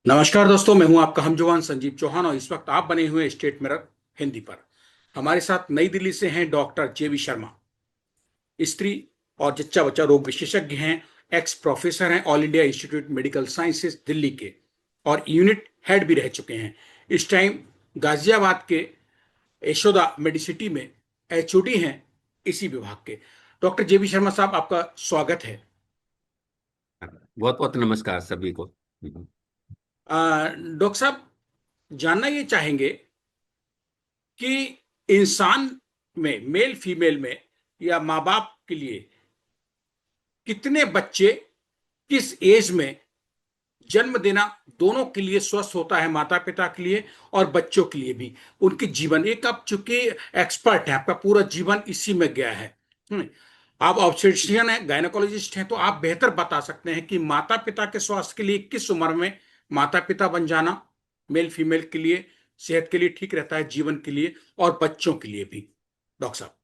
नमस्कार दोस्तों, मैं हूं आपका हमजवान संजीव चौहान और इस वक्त आप बने हुए स्टेट मिरर हिंदी पर। हमारे साथ नई दिल्ली से हैं डॉक्टर जेबी शर्मा। स्त्री और जच्चा बच्चा रोग विशेषज्ञ हैं। एक्स प्रोफेसर हैं all India institute medical sciences Delhi के और यूनिट हेड भी रह चुके हैं। इस टाइम गाजियाबाद के यशोदा मेडिसिटी में एचओडी हैं इसी विभाग के। डॉक्टर जेबी शर्मा साहब, आपका स्वागत है। बहुत बहुत नमस्कार सभी को। डॉक्टर साहब, जानना ये चाहेंगे कि इंसान में, मेल फीमेल में या माँ बाप के लिए कितने बच्चे किस एज में जन्म देना दोनों के लिए स्वस्थ होता है, माता पिता के लिए और बच्चों के लिए भी। उनके जीवन, एक आप चूंकि एक्सपर्ट है, आपका पूरा जीवन इसी में गया है। आप ऑब्स्टेट्रिशियन है, गायनेकोलॉजिस्ट हैं, तो आप बेहतर बता सकते हैं कि माता पिता के स्वास्थ्य के लिए किस उम्र में माता पिता बन जाना मेल फीमेल के लिए सेहत के लिए ठीक रहता है, जीवन के लिए और बच्चों के लिए भी। डॉक्टर साहब।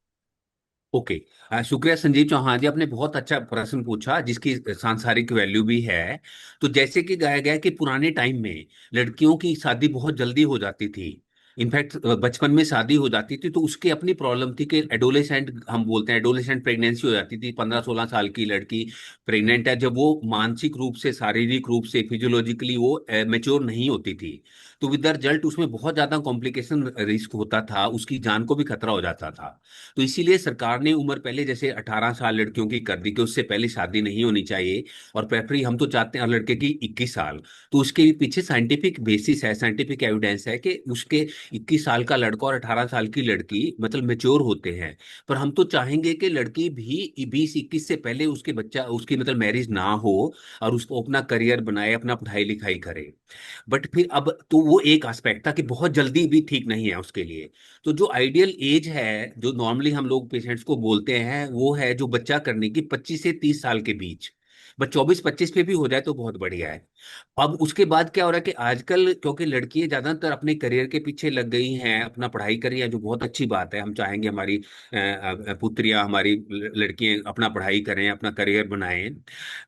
ओके। शुक्रिया संजीव चौहान जी, आपने बहुत अच्छा प्रश्न पूछा जिसकी सांसारिक वैल्यू भी है। तो जैसे कि कहा गया कि पुराने टाइम में लड़कियों की शादी बहुत जल्दी हो जाती थी। इनफैक्ट बचपन में शादी हो जाती थी, तो उसकी अपनी प्रॉब्लम थी कि एडोलेसेंट, हम बोलते हैं एडोलेसेंट प्रेगनेंसी हो जाती थी। 15-16 साल की लड़की प्रेग्नेंट है जब वो मानसिक रूप से, शारीरिक रूप से, फिजियोलॉजिकली वो मेच्योर नहीं होती थी। तो विद द रिजल्ट उसमें बहुत ज्यादा कॉम्प्लिकेशन रिस्क होता था, उसकी जान को भी खतरा हो जाता था। तो इसीलिए सरकार ने उम्र पहले जैसे 18 साल लड़कियों की कर दी कि उससे पहले शादी नहीं होनी चाहिए। और प्रेफरी हम तो चाहते हैं लड़के की 21 साल। तो उसके पीछे साइंटिफिक बेसिस है, साइंटिफिक एविडेंस है कि उसके 21 साल का लड़का और 18 साल की लड़की मतलब मेच्योर होते हैं। पर हम तो चाहेंगे कि लड़की भी 20-21 से पहले उसके बच्चा, उसकी मतलब मैरिज ना हो और उसको अपना करियर बनाए, अपना पढ़ाई लिखाई करे। बट फिर अब तो वो एक एस्पेक्ट था कि बहुत जल्दी भी ठीक नहीं है उसके लिए। तो जो आइडियल एज है, जो नॉर्मली हम लोग पेशेंट्स को बोलते हैं, वो है जो बच्चा करने की 25 से 30 साल के बीच। बस 24-25 पे भी हो जाए तो बहुत बढ़िया है। अब उसके बाद क्या हो रहा है कि आजकल क्योंकि लड़कियां ज्यादातर अपने करियर के पीछे लग गई हैं, अपना पढ़ाई कर रही हैं, जो बहुत अच्छी बात है। हम चाहेंगे हमारी पुत्रियां, हमारी लड़कियां अपना पढ़ाई करें, अपना करियर बनाएं।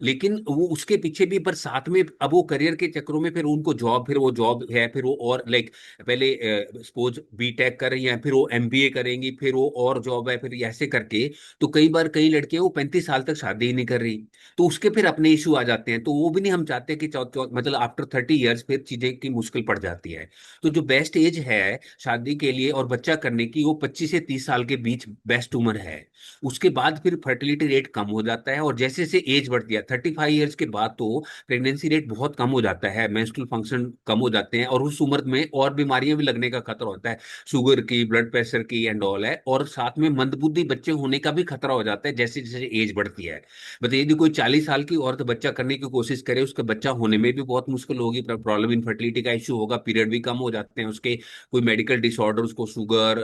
लेकिन वो उसके पीछे भी, पर साथ में अब वो करियर के चक्करों में फिर उनको जॉब, फिर वो जॉब है, फिर वो और लाइक पहले सपोज बीटेक कर रही हैं, फिर वो एमबीए करेंगी, फिर वो और जॉब है, फिर ऐसे करके। तो कई बार कई लड़कियां वो 35 साल तक शादी ही नहीं कर रही। तो उसके फिर अपने इशू आ जाते हैं। तो वो भी नहीं हम चाहते कि मतलब आफ्टर 30 ईयर्स फिर चीजें की मुश्किल पड़ जाती है। तो जो बेस्ट एज है शादी के लिए और बच्चा करने की, वो 25 से 30 साल के बीच बेस्ट उम्र है। उसके बाद फिर फर्टिलिटी रेट कम हो जाता है, और जैसे जैसे एज बढ़ती है 35 ईयर्स के बाद तो प्रेगनेंसी रेट बहुत कम हो जाता है, मेंस्ट्रुअल फंक्शन कम हो जाते हैं, और उस उम्र में और बीमारियां भी लगने का खतरा होता है, शुगर की, ब्लड प्रेशर की एंड ऑल है। और साथ में मंदबुद्धि बच्चे होने का भी खतरा हो जाता है जैसे जैसे एज बढ़ती है। मतलब यदि कोई 40 साल की औरत बच्चा करने की कोशिश करे, उसका बच्चा होने में भी बहुत मुश्किल होगी, प्रॉब्लम इनफर्टिलिटी का इश्यू होगा, पीरियड भी कम हो जाते हैं उसके, कोई मेडिकल डिसऑर्डर, उसको शुगर,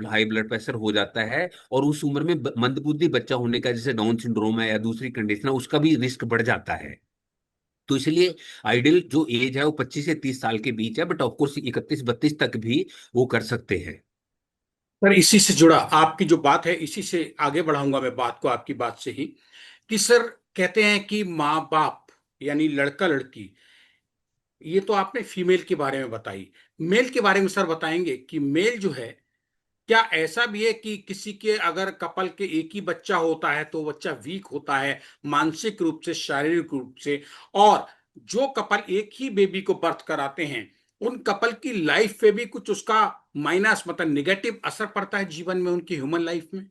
हाई ब्लड प्रेशर हो जाता है। और उस उम्र में मंदबुद्धि बच्चा होने का, जैसे डाउन सिंड्रोम है या दूसरी कंडीशन है, उसका भी रिस्क बढ़ जाता है। तो इसलिए आइडियल जो एज है वो 25 से 30 साल के बीच है, बट ऑफकोर्स 31-32 तक भी वो कर सकते हैं। सर, इसी से जुड़ा आपकी जो बात है, इसी से आगे बढ़ाऊंगा मैं बात को, आपकी बात से ही, कि सर कहते हैं कि माँ बाप यानी लड़का लड़की, ये तो आपने फीमेल के बारे में बताई। मेल के बारे में सर बताएंगे कि मेल जो है, क्या ऐसा भी है कि किसी के अगर कपल के एक ही बच्चा होता है तो बच्चा वीक होता है मानसिक रूप से, शारीरिक रूप से, और जो कपल एक ही बेबी को बर्थ कराते हैं उन कपल की लाइफ पे भी कुछ उसका माइनस मतलब निगेटिव असर पड़ता है जीवन में, उनकी ह्यूमन लाइफ में?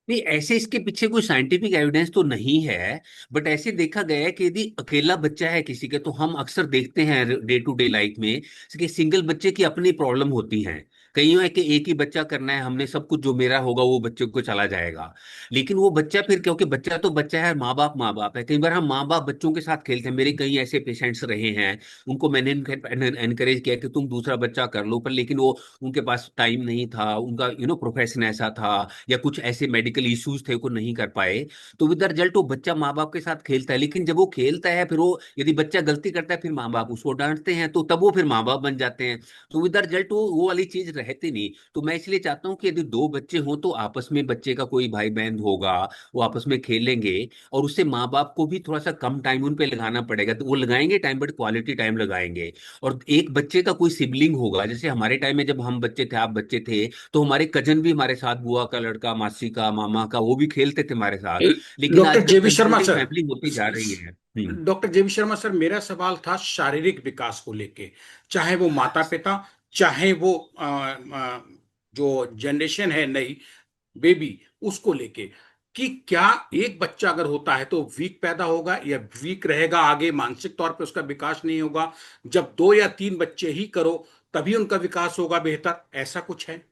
नहीं, ऐसे इसके पीछे कोई साइंटिफिक एविडेंस तो नहीं है। बट ऐसे देखा गया है कि यदि अकेला बच्चा है किसी के, तो हम अक्सर देखते हैं डे टू डे लाइफ में कि सिंगल बच्चे की अपनी प्रॉब्लम होती है। कईयों है कि एक ही बच्चा करना है, हमने सब कुछ जो मेरा होगा वो बच्चे को चला जाएगा। लेकिन वो बच्चा फिर, क्योंकि बच्चा तो बच्चा है, माँ बाप है, कई बार हम माँ बाप बच्चों के साथ खेलते हैं। मेरे कई ऐसे पेशेंट्स रहे हैं, उनको मैंने एनकरेज किया कि तुम दूसरा बच्चा कर लो, पर लेकिन वो, उनके पास टाइम नहीं था, उनका प्रोफेशन ऐसा था, या कुछ ऐसे मेडिकल इश्यूज थे को नहीं कर पाए। तो विद द रिजल्ट वो बच्चा माँ बाप के साथ खेलता है, लेकिन जब वो खेलता है फिर वो, यदि बच्चा गलती करता है, फिर माँ बाप उसको डांटते हैं, तो तब वो फिर माँ बाप बन जाते हैं। तो विद द रिजल्ट वो वाली चीज रहते नहीं। तो मैं इसलिए चाहता हूँ कि यदि दो बच्चे हों तो आपस में बच्चे का कोई भाई बहन होगा, वो आपस में खेलेंगे, और उससे माँ बाप को भी थोड़ा सा कम टाइम उन पे लगाना पड़ेगा। तो वो लगाएंगे टाइम, बट क्वालिटी टाइम लगाएंगे। और एक बच्चे का कोई सिबलिंग होगा, जैसे हमारे टाइम में जब हम बच्चे थे, आप बच्चे थे, तो हमारे कजन भी हमारे साथ, बुआ का लड़का, मासी का, मामा का, वो भी खेलते थे हमारे साथ। लेकिन डॉक्टर आजकल जेबी शर्मा कंसोलिडेटिंग सर, फैमिली होती जा रही है। डॉक्टर जेबी शर्मा सर, मेरा सवाल था शारीरिक विकास को लेके। चाहे वो माता पिता, चाहे वो जो जनरेशन है नई, बेबी, उसको लेके, कि क्या एक बच्चा अगर होता है तो वीक पैदा होगा या वीक रहेगा, आगे मानसिक तौर पे उसका विकास नहीं होगा? जब दो या तीन बच्चे ही करो तभी उनका विकास होगा बेहतर, ऐसा कुछ है?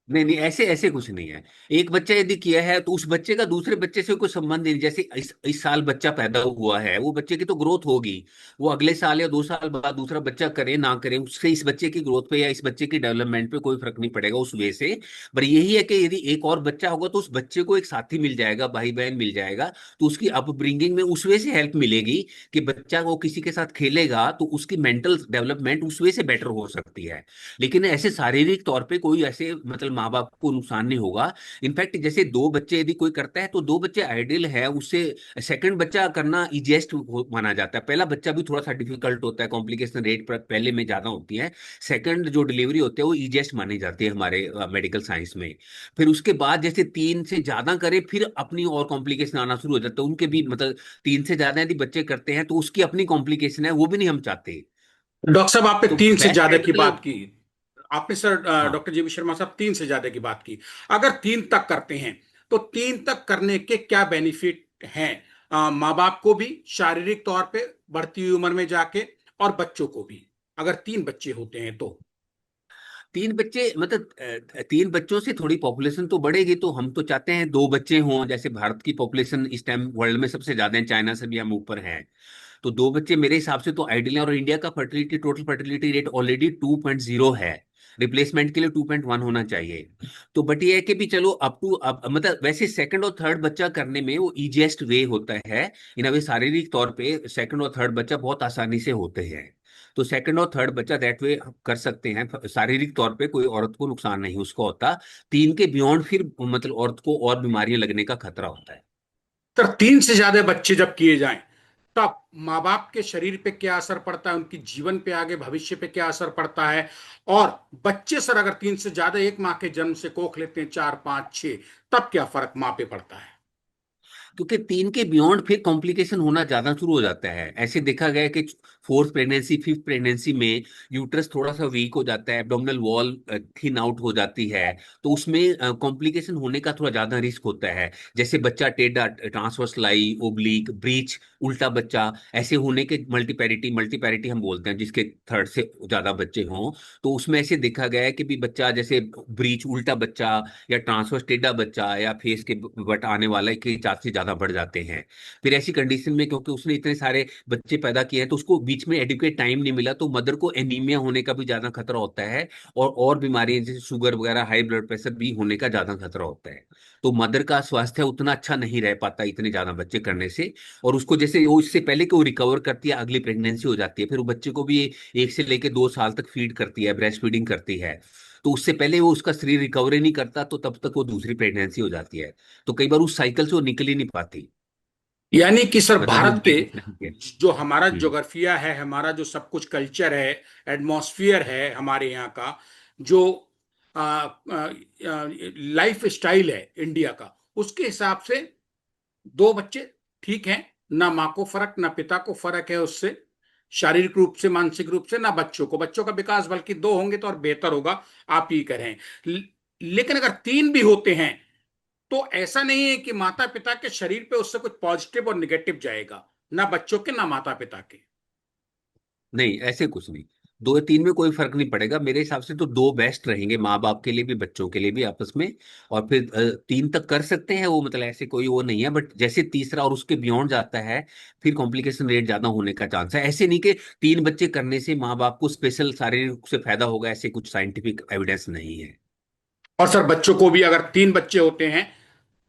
नहीं नहीं, ऐसे ऐसे कुछ नहीं है। एक बच्चा यदि किया है तो उस बच्चे का दूसरे बच्चे से कोई संबंध नहीं। जैसे इस साल बच्चा पैदा हुआ है, वो बच्चे की तो ग्रोथ होगी। वो अगले साल या 2 साल बाद दूसरा बच्चा करे ना करे, उससे इस बच्चे की ग्रोथ पे या इस बच्चे की डेवलपमेंट पे कोई फर्क नहीं पड़ेगा उस वे से। पर यही है कि यदि एक और बच्चा होगा तो उस बच्चे को एक साथी मिल जाएगा, भाई बहन मिल जाएगा, तो उसकी अपब्रिंगिंग में उस वे से हेल्प मिलेगी कि बच्चा वो किसी के साथ खेलेगा तो उसकी मेंटल डेवलपमेंट उस वे से बेटर हो सकती है। लेकिन ऐसे शारीरिक तौर पे कोई ऐसे मतलब माँ बाप को नुकसान नहीं होगा। इनफैक्ट जैसे दो बच्चे यदि कोई करता है तो दो बच्चे आइडियल है, उससे सेकंड बच्चा करना इजिएस्ट माना जाता है। पहला बच्चा भी थोड़ा सा डिफिकल्ट होता है, कॉम्प्लिकेशन रेट पर पहले में ज्यादा होती है। सेकंड जो डिलीवरी होती है वो इजिएस्ट मानी जाती है हमारे मेडिकल साइंस में। फिर उसके बाद जैसे तीन से ज्यादा करे फिर अपनी और कॉम्प्लिकेशन आना शुरू हो जाता है उनके भी, मतलब तीन से ज्यादा यदि बच्चे करते हैं तो उसकी अपनी कॉम्प्लिकेशन है, वो भी नहीं हम चाहते। डॉक्टर साहब, आपने तो तीन से बेस्ट ज्यादा है की बात मतलब। की। आपने सर, हाँ, डॉक्टर जेबी शर्मा साहब, तीन से ज्यादा की बात की। अगर तीन तक करते हैं तो तीन तक करने के क्या बेनिफिट हैं? माँ बाप को भी शारीरिक तौर पे बढ़ती हुई उम्र में जाके, और बच्चों को भी, अगर तीन बच्चे होते हैं तो। तीन बच्चे मतलब तीन बच्चों से थोड़ी पॉपुलेशन तो बढ़ेगी। तो हम तो चाहते हैं दो बच्चे हों। जैसे भारत की पॉपुलेशन इस टाइम वर्ल्ड में सबसे ज्यादा है, चाइना से भी हम ऊपर हैं। तो दो बच्चे मेरे हिसाब से तो आइडियल है। और इंडिया का fertility, total fertility rate already 2.0 है। रिप्लेसमेंट के लिए 2.1 होना चाहिए। तो बट ये है कि भी चलो अप टू अब मतलब वैसे सेकंड और थर्ड बच्चा करने में वो इजीएस्ट वे होता है। इन अवे शारीरिक तौर पे सेकंड और थर्ड बच्चा बहुत आसानी से होते हैं। तो सेकंड और थर्ड बच्चा दैट वे कर सकते हैं। शारीरिक तौर पे कोई औरत को नुकसान नहीं उसको होता। तीन के बियॉन्ड फिर मतलब औरत को और बीमारियां लगने का खतरा होता है। सर, तीन से ज्यादा बच्चे जब किए जाएं तब माँ बाप के शरीर पे क्या असर पड़ता है, उनकी जीवन पे, आगे भविष्य पे क्या असर पड़ता है? और बच्चे सर, अगर तीन से ज्यादा एक माँ के जन्म से कोख लेते हैं, चार पांच छह, तब क्या फर्क माँ पे पड़ता है? क्योंकि तीन के बियॉन्ड फिर कॉम्प्लिकेशन होना ज्यादा शुरू हो जाता है। ऐसे देखा गया है कि फोर्थ प्रेगनेंसी, फिफ्थ प्रेगनेंसी में यूट्रस थोड़ा सा वीक हो जाता है, एब्डोमिनल वॉल थिन आउट हो जाती है। तो उसमें कॉम्प्लिकेशन होने का थोड़ा ज्यादा रिस्क होता है। जैसे बच्चा टेढ़ा, ट्रांसवर्स लाई, ओब्लिक, ब्रीच, उल्टा बच्चा, ऐसे होने के मल्टीपैरिटी, मल्टीपैरिटी हम बोलते हैं जिसके थर्ड से ज्यादा बच्चे हों। तो उसमें ऐसे देखा गया है कि भी बच्चा जैसे ब्रीच उल्टा बच्चा या ट्रांसवर्स टेढ़ा बच्चा या फेस के बट आने वाले के चांसेस ज्यादा बढ़ जाते हैं। फिर ऐसी कंडीशन में क्योंकि उसने इतने सारे बच्चे पैदा किए हैं तो उसको बीच में एडिक्वेट टाइम नहीं मिला, तो मदर को एनीमिया होने का भी ज्यादा खतरा होता है। और बीमारियां जैसे शुगर वगैरह, हाई ब्लड प्रेशर भी होने का ज्यादा खतरा होता है। तो मदर का स्वास्थ्य उतना अच्छा नहीं रह पाता इतने ज्यादा बच्चे करने से। और उसको जैसे वो इससे पहले कि वो रिकवर करती है, अगली प्रेगनेंसी हो जाती है, फिर वो बच्चे को भी 1 से लेके 2 साल तक फीड करती है, ब्रेस्ट फीडिंग करती है। तो उससे पहले वो उसका शरीर रिकवरी नहीं करता तो तब तक वो दूसरी प्रेगनेंसी हो जाती है। तो कई बार उस साइकिल से वो निकल ही नहीं पाती। यानी कि सर, मतलब भारत के, मूवमेंट इतना ही है। जो हमारा हम्म। ज्योग्राफिया है, हमारा जो सब कुछ कल्चर है, एटमॉस्फियर है हमारे यहाँ का, जो लाइफ स्टाइल है इंडिया का, उसके हिसाब से दो बच्चे ठीक है। ना माँ को फर्क, ना पिता को फर्क है उससे, शारीरिक रूप से, मानसिक रूप से, ना बच्चों का विकास, बल्कि दो होंगे तो और बेहतर होगा, आप ही करें। लेकिन अगर तीन भी होते हैं तो ऐसा नहीं है कि माता पिता के शरीर पे उससे कुछ पॉजिटिव और निगेटिव जाएगा, ना बच्चों के ना माता पिता के। नहीं, ऐसे कुछ नहीं। दो या तीन में कोई फर्क नहीं पड़ेगा मेरे हिसाब से। तो दो बेस्ट रहेंगे, माँ बाप के लिए भी बच्चों के लिए भी आपस में। और फिर तीन तक कर सकते हैं वो, मतलब ऐसे कोई वो नहीं है। बट जैसे तीसरा और उसके बियॉन्ड जाता है फिर कॉम्प्लिकेशन रेट ज्यादा होने का चांस है। ऐसे नहीं कि तीन बच्चे करने से माँ बाप को स्पेशल शारीरिक रूप से फायदा होगा, ऐसे कुछ साइंटिफिक एविडेंस नहीं है। और सर, बच्चों को भी अगर तीन बच्चे होते हैं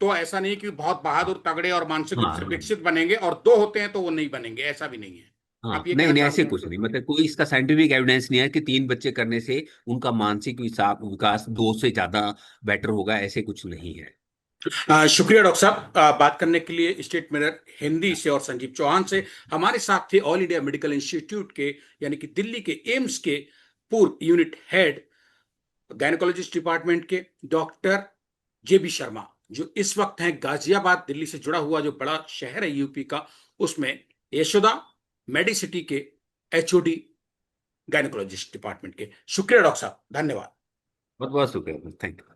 तो ऐसा नहीं कि बहुत बहादुर, तगड़े और मानसिक रूप से हाँ, विकसित बनेंगे, और दो होते हैं तो वो नहीं बनेंगे, ऐसा भी नहीं है। हाँ, आप ये नहीं कहना नहीं, चाह ऐसे रहे हैं? कुछ नहीं, मतलब कोई इसका साइंटिफिक एविडेंस नहीं है कि 3 बच्चे करने से उनका मानसिक विकास 2 से ज्यादा बेटर होगा, ऐसे कुछ नहीं है। शुक्रिया डॉक्टर साहब, बात करने के लिए स्टेट मिरर हिंदी से और संजीव चौहान से। हमारे साथ थे ऑल इंडिया मेडिकल इंस्टीट्यूट के, यानी कि दिल्ली के एम्स के पूर्व यूनिट हेड गायनेकोलॉजिस्ट डिपार्टमेंट के डॉक्टर जेबी शर्मा, जो इस वक्त हैं गाजियाबाद, दिल्ली से जुड़ा हुआ जो बड़ा शहर है यूपी का, उसमें यशोदा मेडिसिटी के एचओडी गायनेकोलॉजिस्ट डिपार्टमेंट के। शुक्रिया डॉक्टर साहब, धन्यवाद। बहुत बहुत शुक्रिया, थैंक यू।